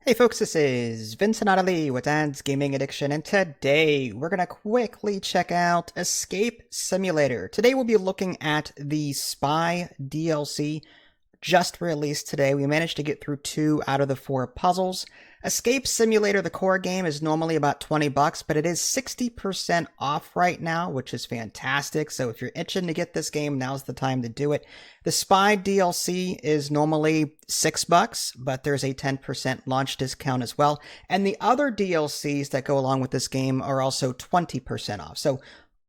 Hey folks, this is Vincent Addley with Dad's Gaming Addiction, and today we're going to quickly check out Escape Simulator. Today we'll be looking at the Spy DLC just released today. We managed to get through 2 out of the 4 puzzles. Escape Simulator, the core game, is normally about $20, but it is 60% off right now, which is fantastic. So if you're itching to get this game, now's the time to do it. The Spy DLC is normally $6, but there's a 10% launch discount as well. And the other DLCs that go along with this game are also 20% off. So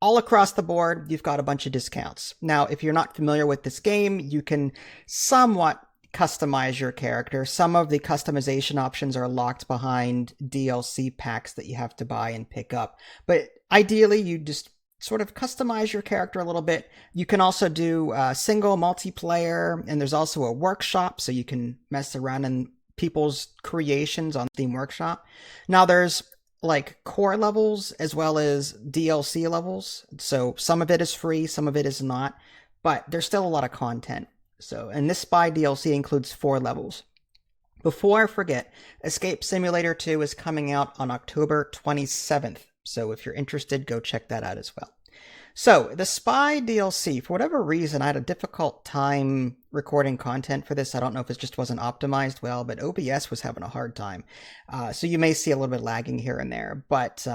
all across the board, you've got a bunch of discounts. Now, if you're not familiar with this game, you can somewhat customize your character. Some of the customization options are locked behind DLC packs that you have to buy and pick up. But ideally, you just sort of customize your character a little bit. You can also do single multiplayer, and there's also a workshop, so you can mess around in people's creations on Steam Workshop. Now, there's like core levels as well as DLC levels. So some of it is free, some of it is not, but there's still a lot of content. So, and this Spy DLC includes 4 levels. Before I forget, Escape Simulator 2 is coming out on October 27th. So if you're interested, go check that out as well. So, the Spy DLC, for whatever reason, I had a difficult time recording content for this. I don't know if it just wasn't optimized well, but OBS was having a hard time. So you may see a little bit of lagging here and there. But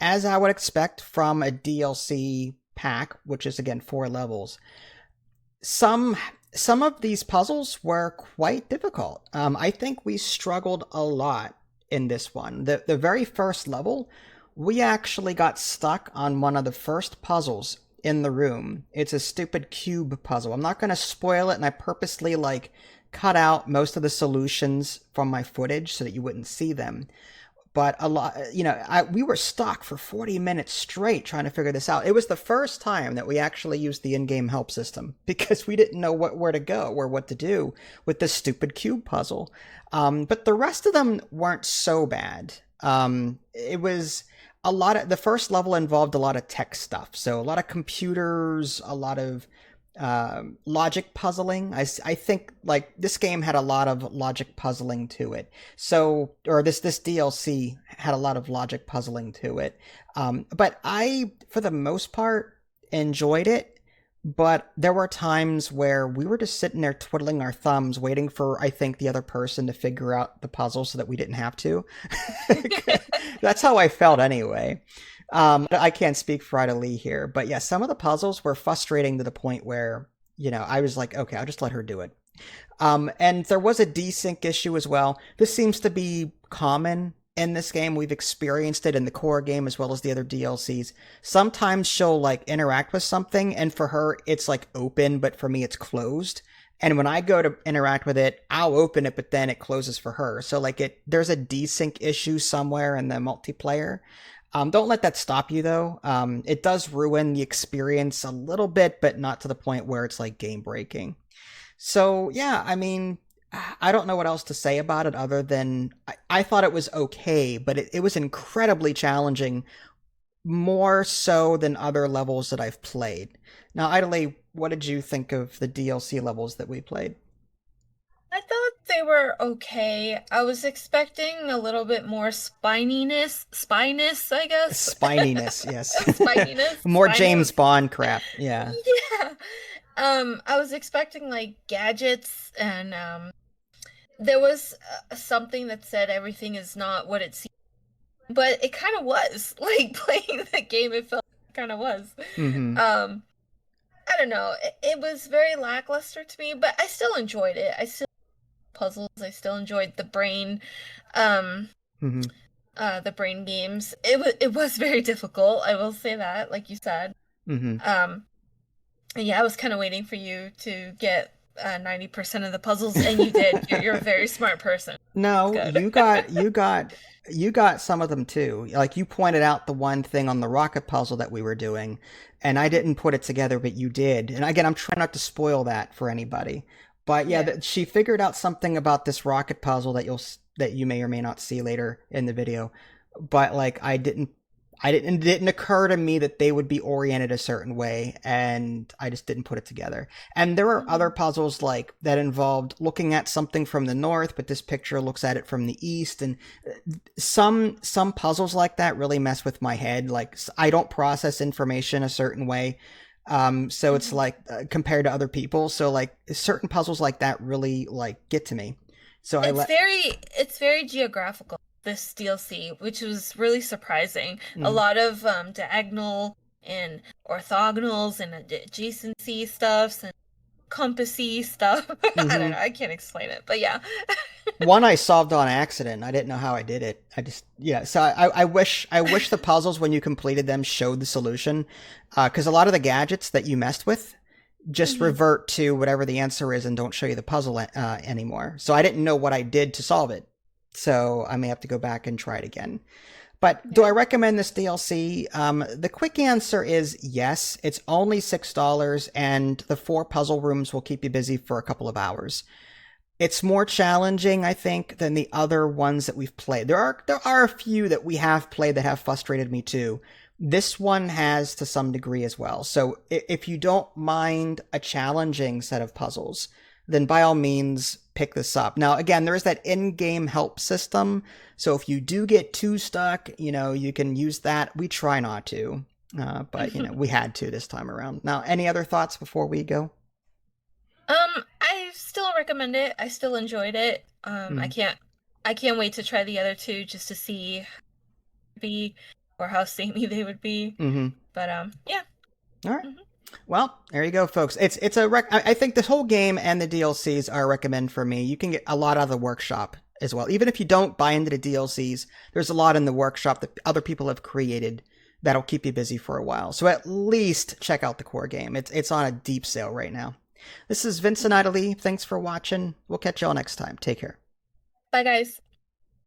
as I would expect from a DLC pack, which is, again, 4 levels, some of these puzzles were quite difficult. I think we struggled a lot in this one. The very first level, we actually got stuck on one of the first puzzles in the room. It's a stupid cube puzzle. I'm not going to spoil it, and I purposely cut out most of the solutions from my footage so that you wouldn't see them. But a lot, we were stuck for 40 minutes straight trying to figure this out. It was the first time that we actually used the in-game help system because we didn't know where to go or what to do with this stupid cube puzzle. But the rest of them weren't so bad. It was the first level involved a lot of tech stuff. So a lot of computers, a lot of logic puzzling. I think this game had a lot of logic puzzling to it. So, or this DLC had a lot of logic puzzling to it. But I, for the most part, enjoyed it. But there were times where we were just sitting there twiddling our thumbs, waiting for, I think, the other person to figure out the puzzle so that we didn't have to. That's how I felt anyway. I can't speak for Ida Lee here, but yeah, some of the puzzles were frustrating to the point where, I was like, okay, I'll just let her do it. And there was a desync issue as well. This seems to be common in this game. We've experienced it in the core game as well as the other DLCs. Sometimes she'll interact with something, and for her it's open, but for me it's closed. And when I go to interact with it, I'll open it, but then it closes for her. So there's a desync issue somewhere in the multiplayer. Don't let that stop you though. It does ruin the experience a little bit, but not to the point where it's game breaking. So yeah, I mean, I don't know what else to say about it other than I thought it was okay, but it was incredibly challenging, more so than other levels that I've played. Now, Idly, what did you think of the DLC levels that we played? I thought they were okay. I was expecting a little bit more spiness, I guess. Spininess, yes. Spininess. More James Bond crap, yeah. Yeah. I was expecting gadgets, and there was something that said everything is not what it seems, but it kind of was. Playing the game, it felt kind of was. Mm-hmm. I don't know. It was very lackluster to me, but I still enjoyed it. I still puzzles. I still enjoyed the brain, mm-hmm. The brain games. It was very difficult. I will say that, like you said. Mm-hmm. Yeah, I was kind of waiting for you to get 90% of the puzzles, and you did. You're a very smart person. No, you got some of them too. You pointed out the one thing on the rocket puzzle that we were doing, and I didn't put it together, but you did. And again, I'm trying not to spoil that for anybody. But yeah, she figured out something about this rocket puzzle that you may or may not see later in the video. But it didn't occur to me that they would be oriented a certain way, and I just didn't put it together. And there are other Mhm. puzzles like that involved looking at something from the north, but this picture looks at it from the east, and some puzzles like that really mess with my head. Like I don't process information a certain way. So it's Mhm. like compared to other people. So like certain puzzles like that really like get to me. So I let. It's very geographical, this DLC, which was really surprising. A Mm, lot of diagonal and orthogonals and adjacency stuffs and compassy stuff. I don't mm-hmm. know, I can't explain it, but yeah. One I solved on accident. I didn't know how I did it. I just yeah. So I wish the puzzles when you completed them showed the solution, because a lot of the gadgets that you messed with just Hmm. revert to whatever the answer is and don't show you the puzzle anymore. So I didn't know what I did to solve it. So I may have to go back and try it again. But do I Yeah. recommend this DLC? The quick answer is yes. It's only $6, and the 4 puzzle rooms will keep you busy for a couple of hours. It's more challenging, I think, than the other ones that we've played. There are a few that we have played that have frustrated me too. This one has to some degree as well. So if you don't mind a challenging set of puzzles, then by all means pick this up. Now, again, there is that in-game help system. So if you do get too stuck, you can use that. We try not to, but we had to this time around. Now, any other thoughts before we go? I still recommend it. I still enjoyed it. Mm, I can't wait to try the other two just to see be or how samey they would be. mm-hmm. But yeah. All right. Hmm. Well, there you go, folks. It's a I think this whole game and the DLCs are a recommend for me. You can get a lot out of the workshop as well. Even if you don't buy into the DLCs, there's a lot in the workshop that other people have created that'll keep you busy for a while. So at least check out the core game. It's on a deep sale right now. This is Vincent Idley. Thanks for watching. We'll catch y'all next time. Take care. Bye guys.